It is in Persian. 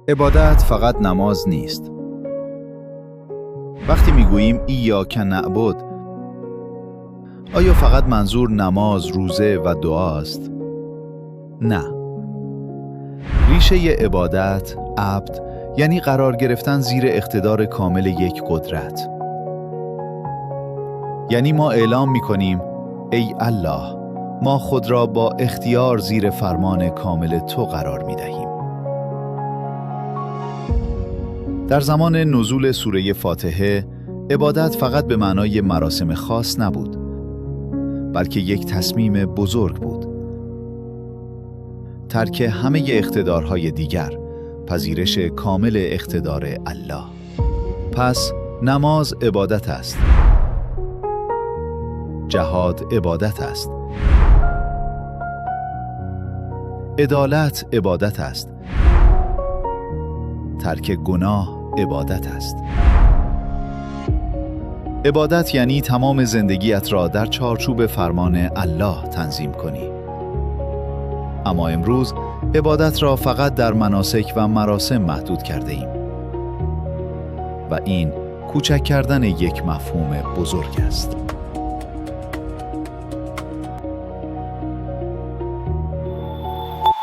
عبادت فقط نماز نیست. وقتی میگوییم ایاک نعبد، آیا فقط منظور نماز، روزه و دعاست؟ نه. ریشه عبادت، عبد، یعنی قرار گرفتن زیر اقتدار کامل یک قدرت. یعنی ما اعلام می‌کنیم ای الله، ما خود را با اختیار زیر فرمان کامل تو قرار می‌دهیم. در زمان نزول سوره فاتحه، عبادت فقط به معنای مراسم خاص نبود، بلکه یک تصمیم بزرگ بود. ترک همه اقتدارهای دیگر، پذیرش کامل اقتدار الله. پس نماز عبادت است. جهاد عبادت است. عدالت عبادت است. ترک گناه عبادت است. عبادت یعنی تمام زندگیت را در چارچوب فرمان الله تنظیم کنی. اما امروز عبادت را فقط در مناسک و مراسم محدود کرده ایم و این کوچک کردن یک مفهوم بزرگ است.